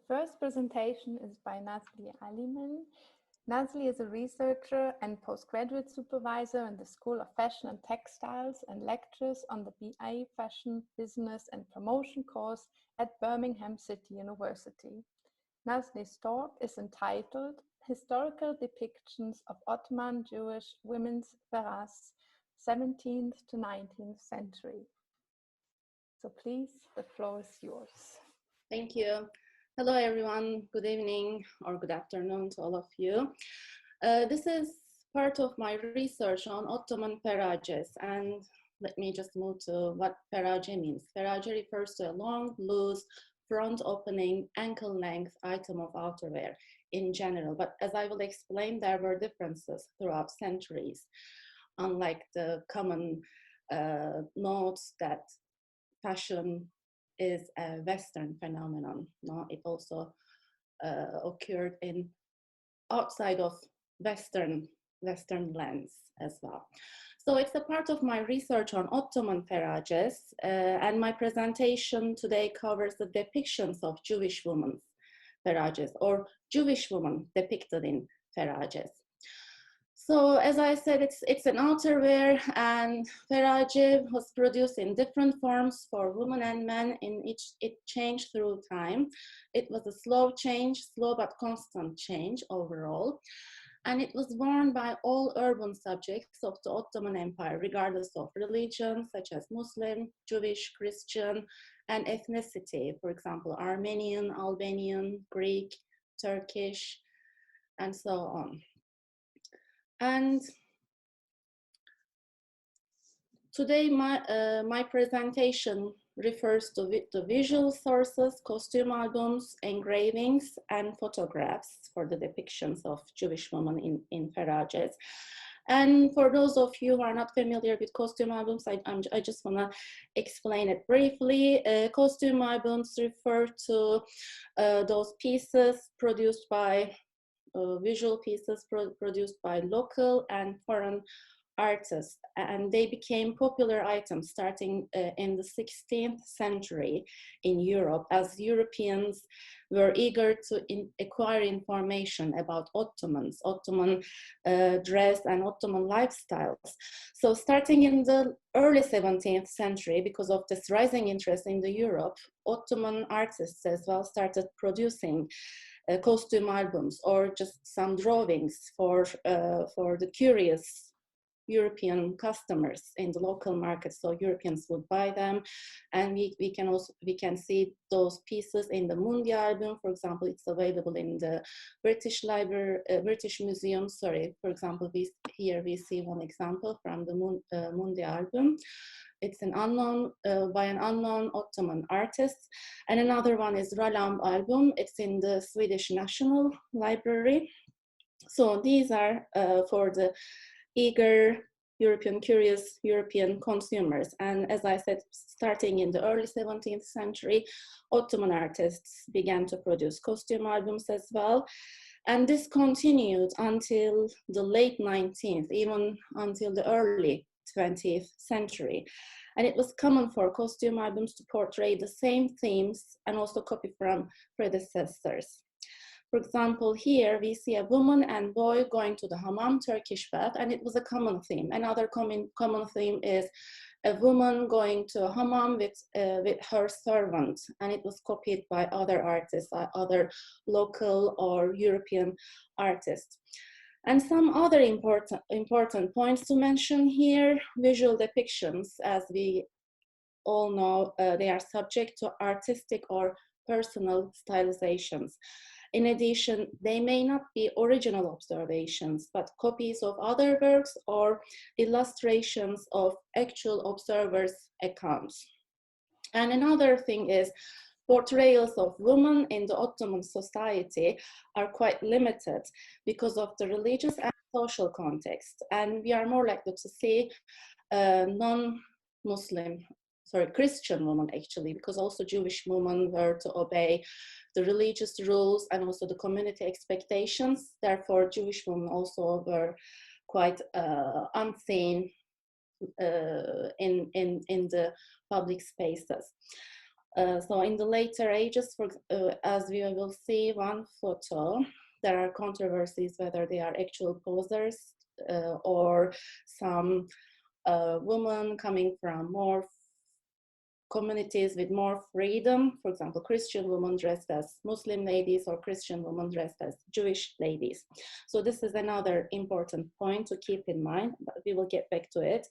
first presentation is by NAZLI ALIMEN. NAZLI is a researcher and postgraduate supervisor in the School of Fashion and Textiles and lectures on the BA Fashion, Business and Promotion course at Birmingham City University. NAZLI's talk is entitled Historical Depictions of Ottoman Jewish Women's Ferrās, 17th to 19th century. So please, the floor is yours. Thank you. Hello, everyone. Good evening or good afternoon to all of you. This is part of my research on Ottoman Ferrāces, and let me just move to what Ferrāce means. Ferrāce refers to a long, loose, front-opening, ankle-length item of outerwear in general, but as I will explain, there were differences throughout centuries. Unlike the common notes that fashion is a Western phenomenon. No, it also occurred in outside of Western lands as well. So it's a part of my research on Ottoman Ferrāces, and my presentation today covers the depictions of Jewish women's Ferrāces or Jewish women depicted in Ferrāces. So as I said, it's an outerwear, and Ferrāce was produced in different forms for women and men. It changed through time. It was a slow but constant change overall. And it was worn by all urban subjects of the Ottoman Empire, regardless of religion, such as Muslim, Jewish, Christian, and ethnicity. For example, Armenian, Albanian, Greek, Turkish, and so on. And today my presentation refers to the visual sources, costume albums, engravings, and photographs for the depictions of Jewish women in Ferrāces. And for those of you who are not familiar with costume albums, I just want to explain it briefly. Costume albums refer to those pieces produced by visual pieces produced by local and foreign artists, and they became popular items starting in the 16th century in Europe, as Europeans were eager to acquire information about Ottoman dress and Ottoman lifestyles. So starting in the early 17th century, because of this rising interest in the Europe, Ottoman artists as well started producing costume albums or just some drawings for the curious European customers in the local market. So Europeans would buy them, and we can see those pieces in the Mundi album. For example, it's available in the British Library, British Museum. Sorry, for example, here we see one example from the Mundi album. It's by an unknown Ottoman artist. And another one is Ralamb album. It's in the Swedish National Library. So these are for the eager curious European consumers. And as I said, starting in the early 17th century, Ottoman artists began to produce costume albums as well. And this continued until the late 19th, even until the early 20th century. And it was common for costume albums to portray the same themes and also copy from predecessors. For example, here we see a woman and boy going to the hammam, Turkish bath, and it was a common theme. Another common theme is a woman going to a hammam with her servant, and it was copied by other artists, other local or European artists. And some other important points to mention here: visual depictions, as we all know, they are subject to artistic or personal stylizations. In addition, they may not be original observations, but copies of other works or illustrations of actual observers' accounts. And another thing is, portrayals of women in the Ottoman society are quite limited because of the religious and social context. And we are more likely to see Christian women actually, because also Jewish women were to obey the religious rules and also the community expectations. Therefore, Jewish women also were quite unseen in the public spaces. So in the later ages, as we will see one photo, there are controversies whether they are actual posers or some women coming from more communities with more freedom. For example, Christian women dressed as Muslim ladies or Christian women dressed as Jewish ladies. So this is another important point to keep in mind, but we will get back to it.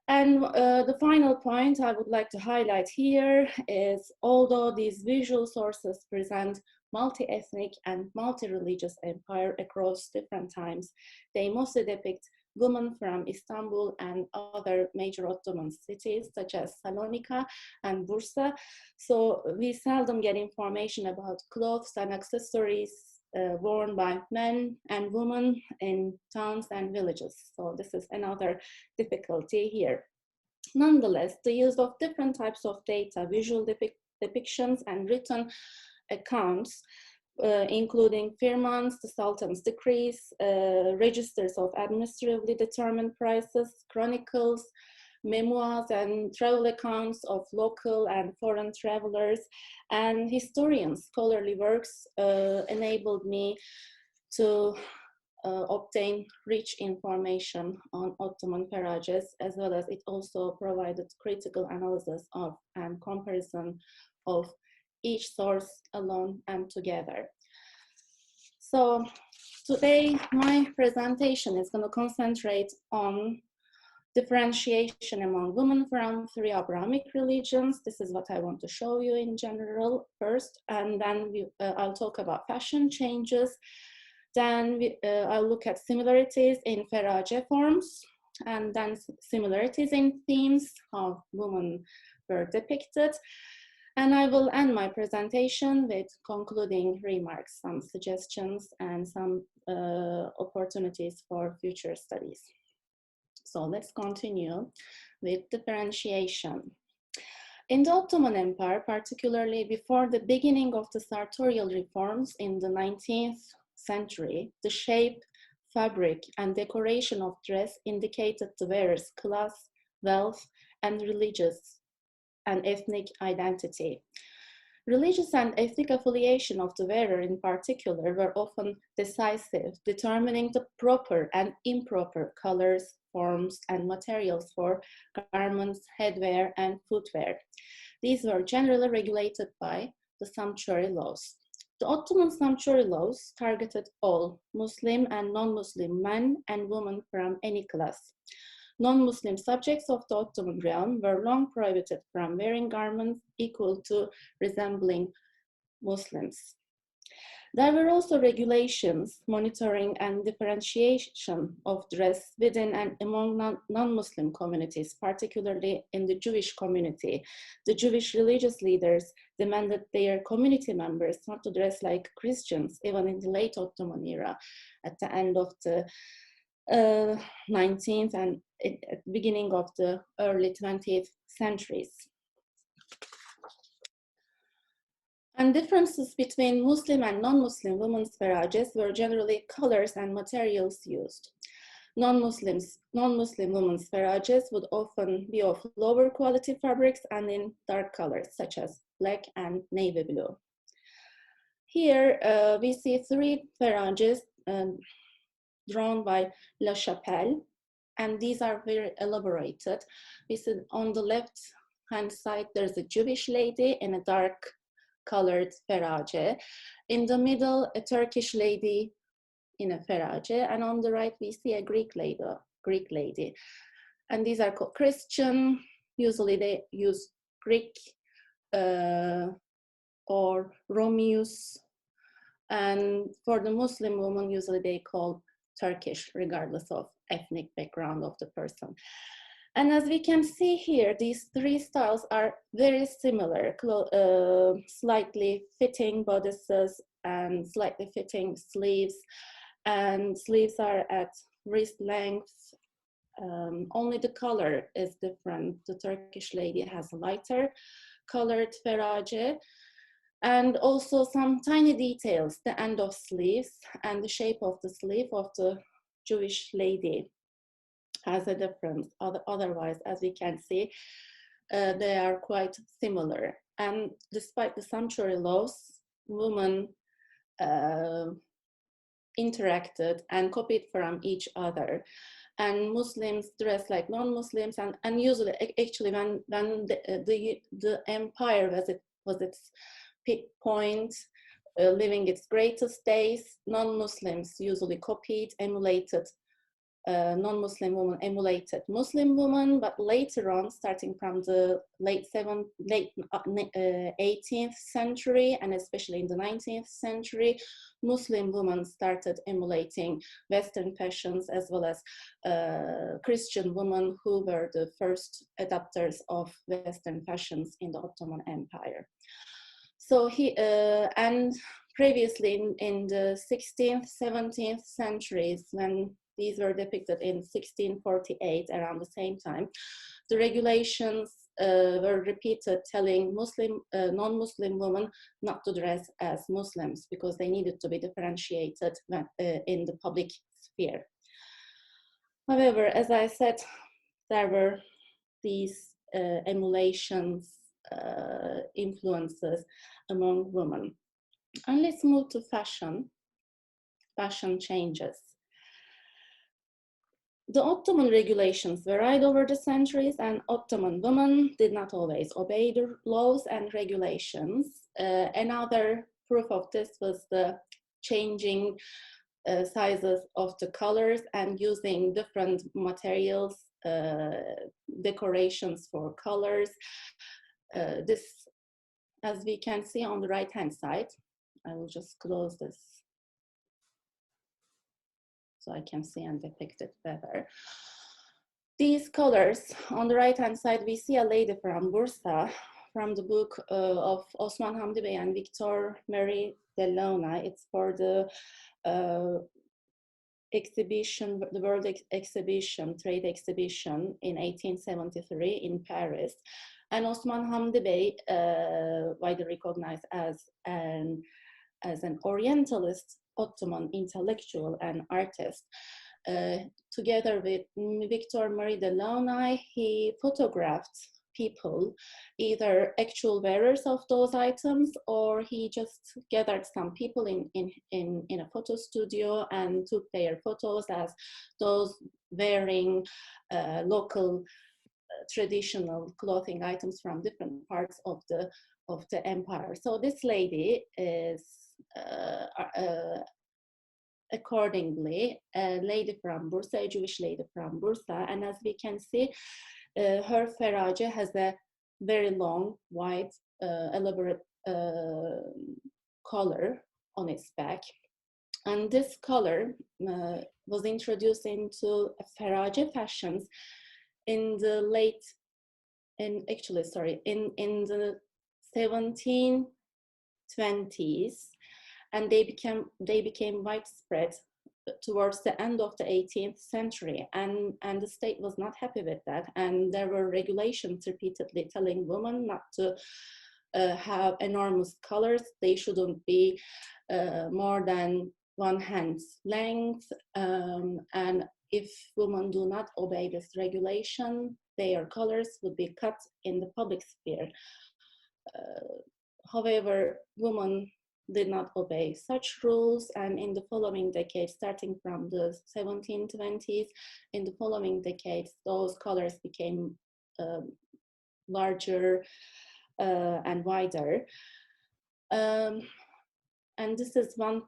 And the final point I would like to highlight here is, although these visual sources present multi-ethnic and multi-religious empire across different times, they mostly depict women from Istanbul and other major Ottoman cities such as Salonika and Bursa. So we seldom get information about clothes and accessories worn by men and women in towns and villages. So this is another difficulty here. Nonetheless, the use of different types of data, visual depictions and written accounts, including firmans, the Sultan's decrees, registers of administratively determined prices, chronicles, memoirs and travel accounts of local and foreign travelers, and historians' scholarly works enabled me to obtain rich information on Ottoman Ferrari, as well as it also provided critical analysis of and comparison of each source alone and together. So today my presentation is going to concentrate on differentiation among women from 3 Abrahamic religions. This is what I want to show you in general first, and then I'll talk about fashion changes. Then I'll look at similarities in Ferrari forms, and then similarities in themes, how women were depicted. And I will end my presentation with concluding remarks, some suggestions, and some opportunities for future studies. So let's continue with differentiation. In the Ottoman Empire, particularly before the beginning of the sartorial reforms in the 19th century, the shape, fabric, and decoration of dress indicated the wearer's class, wealth, and religious and ethnic identity. Religious and ethnic affiliation of the wearer in particular were often decisive, determining the proper and improper colors, forms, and materials for garments, headwear, and footwear. These were generally regulated by the sumptuary laws. The Ottoman sumptuary laws targeted all Muslim and non-Muslim men and women from any class. Non-Muslim subjects of the Ottoman realm were long prohibited from wearing garments equal to resembling Muslims. There were also regulations monitoring and differentiation of dress within and among non-Muslim communities, particularly in the Jewish community. The Jewish religious leaders demanded their community members not to dress like Christians, even in the late Ottoman era, at the end of the 19th and at the beginning of the early 20th centuries. And differences between Muslim and non-Muslim women's ferrages were generally colors and materials used. Non-Muslim women's ferrages would often be of lower quality fabrics and in dark colors, such as black and navy blue. Here we see 3 ferrages drawn by La Chapelle, and these are very elaborated. We see on the left-hand side, there's a Jewish lady in a dark colored ferrage. In the middle, a Turkish lady in a ferrage, and on the right, we see a Greek lady. And these are called Christian. Usually they use Greek or Romeus. And for the Muslim woman, usually they call Turkish, regardless of ethnic background of the person. And as we can see here, these 3 styles are very similar, slightly fitting bodices and slightly fitting sleeves. And sleeves are at wrist length. Only the color is different. The Turkish lady has a lighter colored ferrage. And also some tiny details, the end of sleeves and the shape of the sleeve of the Jewish lady has a difference. Otherwise, as we can see, they are quite similar. And despite the sumptuary laws, women interacted and copied from each other. And Muslims dressed like non-Muslims, and usually, actually, when the empire was its peak point, living its greatest days, non-Muslims usually copied, emulated. Non-Muslim women emulated Muslim women, but later on, starting from the late 18th century, and especially in the 19th century, Muslim women started emulating Western fashions, as well as Christian women who were the first adopters of Western fashions in the Ottoman Empire. So and previously in the 16th, 17th centuries, when these were depicted in 1648, around the same time, the regulations were repeated, telling non-Muslim women not to dress as Muslims because they needed to be differentiated in the public sphere. However, as I said, there were these emulations, influences among women. And let's move to fashion. Fashion changes. The Ottoman regulations varied over the centuries, and Ottoman women did not always obey the laws and regulations. Another proof of this was the changing sizes of the colors and using different materials, decorations for colors. This, as we can see on the right-hand side, I will just close this so I can see and depict it better. These colors, on the right-hand side, we see a lady from Bursa, from the book of Osman Hamdi Bey and Victor Marie Delaunay. It's for the exhibition, the World Exhibition, Trade Exhibition in 1873 in Paris. And Osman Hamdi Bey, widely recognized as an Orientalist Ottoman intellectual and artist, together with Victor Marie Delaunay, he photographed people, either actual wearers of those items, or he just gathered some people in a photo studio and took their photos as those wearing local traditional clothing items from different parts of the empire. So this lady is accordingly a lady from Bursa, a Jewish lady from Bursa, and as we can see, her Ferrari has a very long, white, elaborate collar on its back. And this color was introduced into Ferrari fashions in the in the 1720s, and they became widespread towards the end of the 18th century, and the state was not happy with that, and there were regulations repeatedly telling women not to have enormous collars. They shouldn't be more than one hand's length, and if women do not obey this regulation, their collars would be cut in the public sphere. However, women did not obey such rules, and in the following decades, starting from the 1720s, in the following decades, those collars became larger and wider. And this is one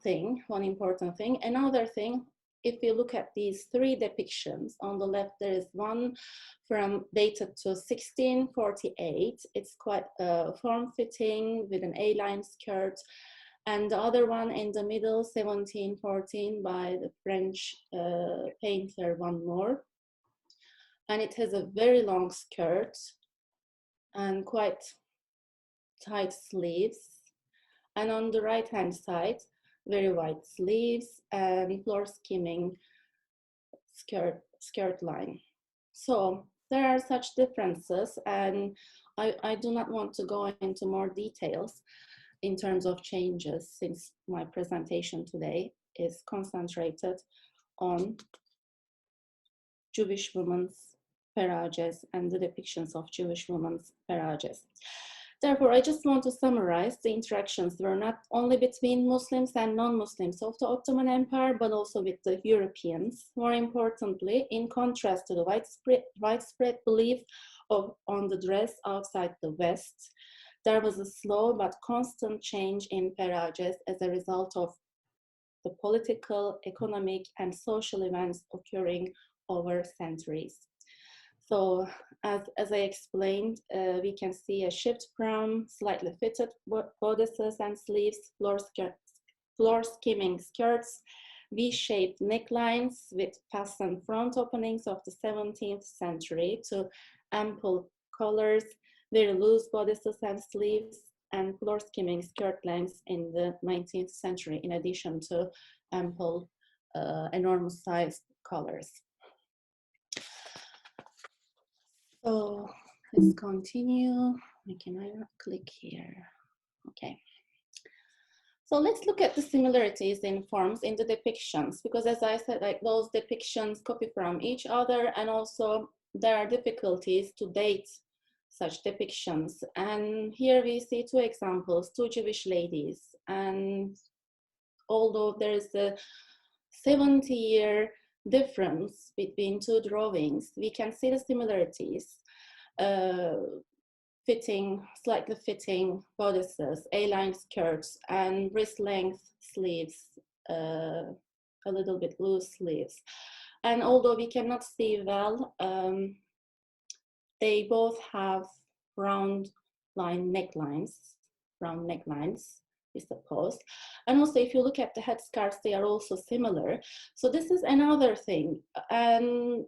important thing. Another thing, if you look at these three depictions, on the left there is one dated to 1648. It's quite form-fitting with an A-line skirt, and the other one in the middle, 1714, by the French painter Van Moor. And it has a very long skirt and quite tight sleeves. And on the right-hand side, very wide sleeves and floor skimming skirt line. So there are such differences, and I do not want to go into more details in terms of changes, since my presentation today is concentrated on Jewish women's Ferrari and the depictions of Jewish women's Ferrari. Therefore, I just want to summarize the interactions were not only between Muslims and non-Muslims of the Ottoman Empire, but also with the Europeans. More importantly, in contrast to the widespread belief on the dress outside the West, there was a slow but constant change in Ferrağes as a result of the political, economic, and social events occurring over centuries. So as I explained, we can see a shift from slightly fitted bodices and sleeves, floor skimming skirts, V-shaped necklines with fastened front openings of the 17th century to ample collars, very loose bodices and sleeves, and floor skimming skirt lengths in the 19th century, in addition to ample, enormous sized collars. So let's continue. Can I click here? Okay. So let's look at the similarities in forms in the depictions, because as I said, like those depictions copy from each other, and also there are difficulties to date such depictions. And here we see two examples, two Jewish ladies. And although there is a 70-year difference between two drawings, we can see the similarities. Slightly fitting bodices, A-line skirts, and wrist-length sleeves, a little bit loose sleeves. And although we cannot see well, they both have round necklines, we suppose. And also, if you look at the headscarves, they are also similar. So this is another thing. And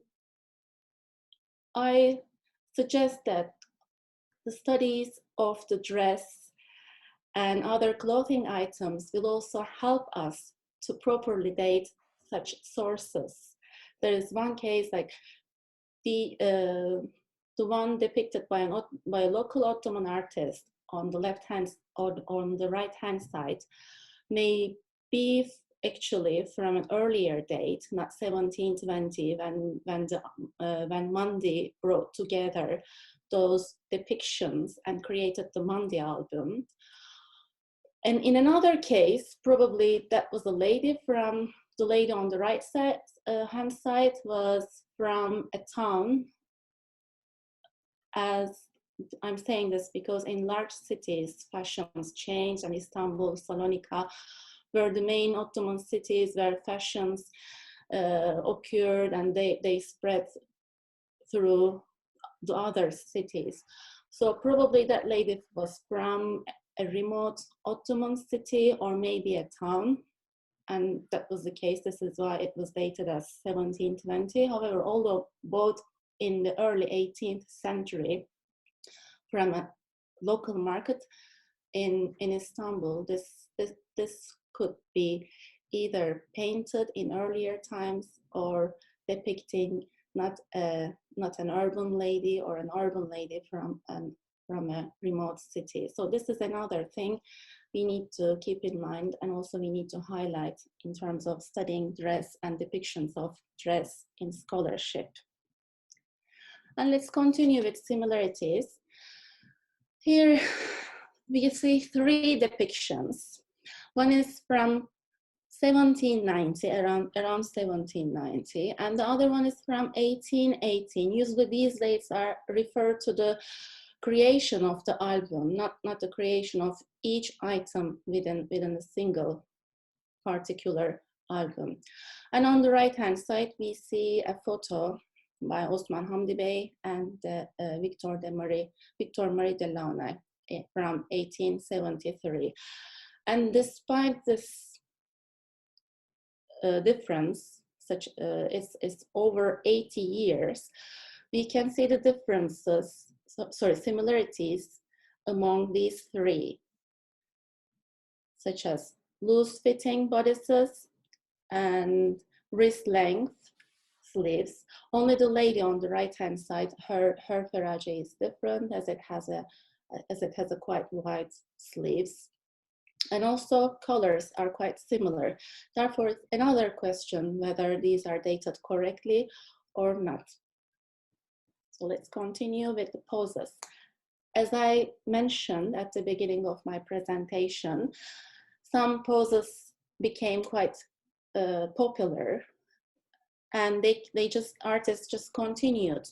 I suggest that the studies of the dress and other clothing items will also help us to properly date such sources. There is one case, like the one depicted by a local Ottoman artist on the left hand or on the right hand side, may be actually from an earlier date, not 1720, when Mandi brought together those depictions and created the Mandi album. And in another case, probably that was a lady from, the lady on the right side, hand side was from a town. As I'm saying this because in large cities, fashions change, and Istanbul, Salonika were the main Ottoman cities where fashions occurred, and they spread through the other cities. So probably that lady was from a remote Ottoman city or maybe a town, and that was the case. This is why it was dated as 1720. However, although both in the early 18th century from a local market in Istanbul, this could be either painted in earlier times or depicting not an urban lady or an urban lady from a remote city. So this is another thing we need to keep in mind, and also we need to highlight in terms of studying dress and depictions of dress in scholarship. And let's continue with similarities. Here we see three depictions. One is from 1790, around 1790, and the other one is from 1818. Usually these dates are referred to the creation of the album, not the creation of each item within a single particular album. And on the right hand side, we see a photo by Osman Hamdi Bey and Victor Marie de Launay from 1873. And despite this difference, it's over 80 years, we can see the differences, similarities among these three, such as loose fitting bodices and wrist length sleeves. Only the lady on the right hand side, her ferrage is different, as it has a quite wide sleeves. And also colors are quite similar. Therefore, another question whether these are dated correctly or not. So let's continue with the poses. As I mentioned at the beginning of my presentation, some poses became quite popular, and artists just continued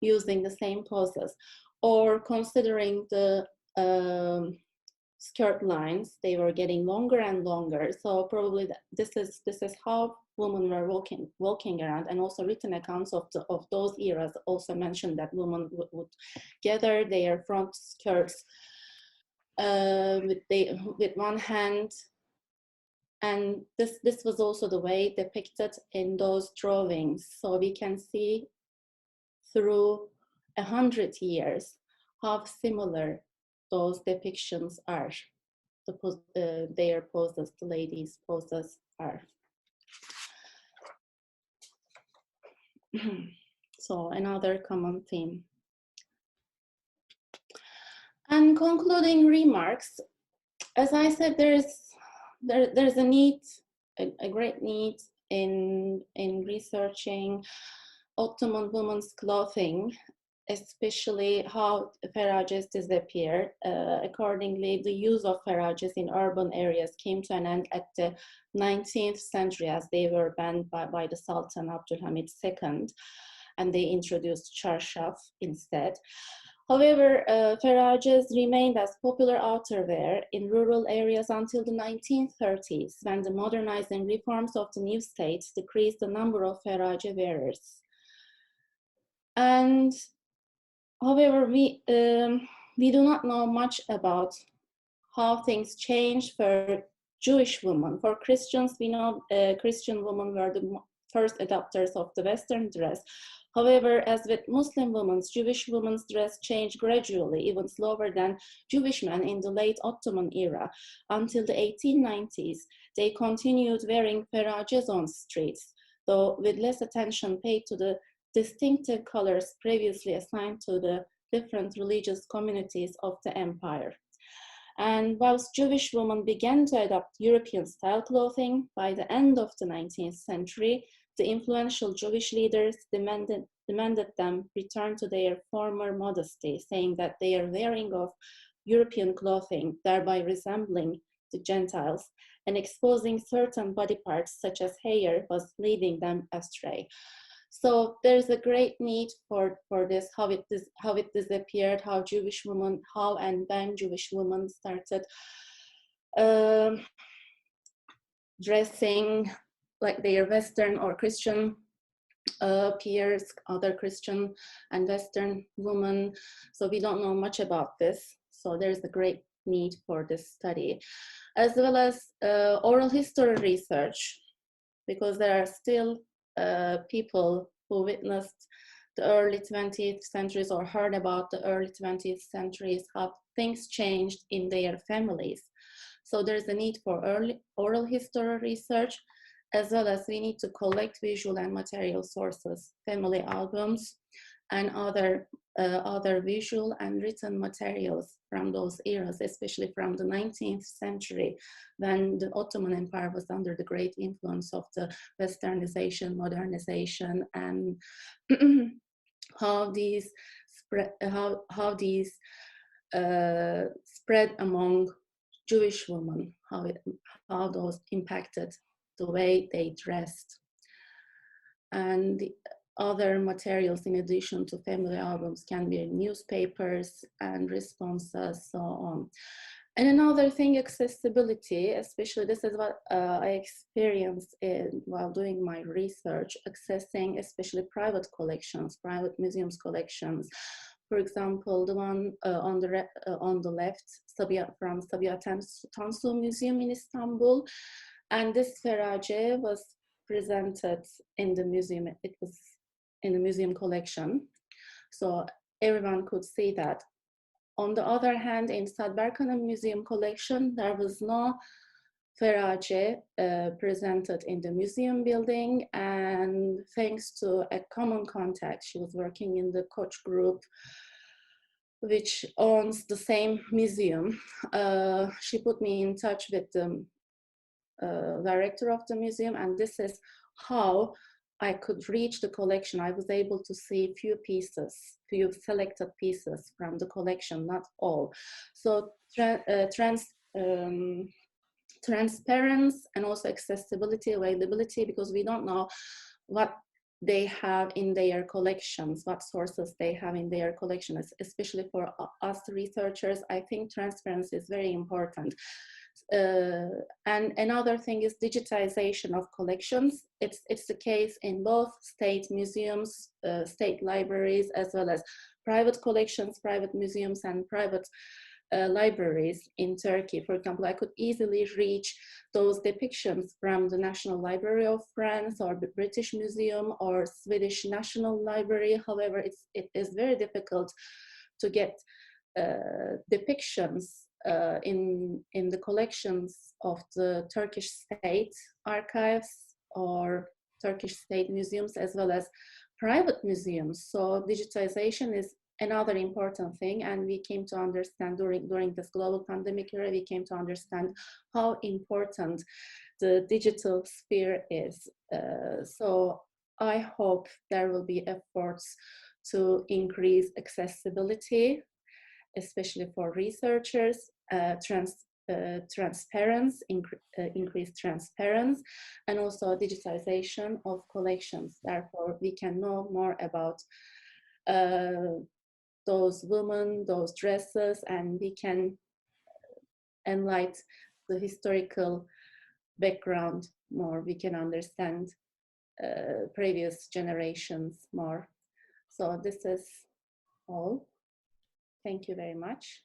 using the same poses, or considering the skirt lines, they were getting longer and longer. So probably this is how women were walking around, and also written accounts of those eras also mentioned that women would gather their front skirts with one hand, and this was also the way depicted in those drawings. So we can see through 100 years how similar those depictions are. Their poses, the ladies' poses are. So another common theme. And concluding remarks, as I said, there's a need, a great need in researching Ottoman women's clothing, especially how Ferrâces disappeared. Accordingly, the use of Ferrâces in urban areas came to an end at the 19th century, as they were banned by the Sultan Abdülhamid II, and they introduced charshaf instead. However, Ferrâces remained as popular outerwear in rural areas until the 1930s, when the modernizing reforms of the new state decreased the number of Ferrâce wearers. And however, we do not know much about how things changed for Jewish women. For Christians, we know Christian women were the first adopters of the Western dress. However, as with Muslim women, Jewish women's dress changed gradually, even slower than Jewish men in the late Ottoman era. Until the 1890s, they continued wearing Ferrâces on streets, though with less attention paid to the distinctive colors previously assigned to the different religious communities of the empire. And whilst Jewish women began to adopt European-style clothing by the end of the 19th century, the influential Jewish leaders demanded them return to their former modesty, saying that their wearing of European clothing, thereby resembling the Gentiles, and exposing certain body parts such as hair, was leading them astray. So there's a great need for this, how it disappeared, how Jewish women, how and when Jewish women started dressing like their Western or Christian peers, other Christian and Western women. So we don't know much about this. So there's a great need for this study, as well as oral history research, because there are still people who witnessed the early 20th centuries or heard about the early 20th centuries, how things changed in their families. So there's a need for oral history research, as well as we need to collect visual and material sources, family albums, and other visual and written materials from those eras, especially from the 19th century, when the Ottoman Empire was under the great influence of the Westernization, modernization, and how these spread among Jewish women, how those impacted the way they dressed. And the other materials, in addition to family albums, can be newspapers and responses, so on. And another thing, accessibility, especially this is what I experienced while doing my research, accessing especially private collections, private museums collections. For example, the one on the left, from Sabiha Tansu Museum in Istanbul. And this Ferrâce was presented in the museum. It was in the museum collection, so everyone could see that. On the other hand, in Sadberkan'ın museum collection, there was no Ferrâce presented in the museum building, and thanks to a common contact, she was working in the Koç group, which owns the same museum. She put me in touch with the director of the museum, and this is how I could reach the collection, I was able to see few pieces, few selected pieces from the collection, not all. So transparency and also accessibility, availability, because we don't know what they have in their collections, what sources they have in their collections, especially for us researchers. I think transparency is very important. And another thing is digitization of collections. It's the case in both state museums, state libraries, as well as private collections, private museums, and private libraries in Turkey. For example, I could easily reach those depictions from the National Library of France or the British Museum or Swedish National Library. However, it is very difficult to get depictions in the collections of the Turkish state archives or Turkish state museums, as well as private museums. So digitization is another important thing, and we came to understand during this global pandemic era, we came to understand how important the digital sphere is. So I hope there will be efforts to increase accessibility, especially for researchers, transparency, increased transparency, and also digitization of collections. Therefore, we can know more about those women, those dresses, and we can enlighten the historical background more. We can understand previous generations more. So this is all. Thank you very much.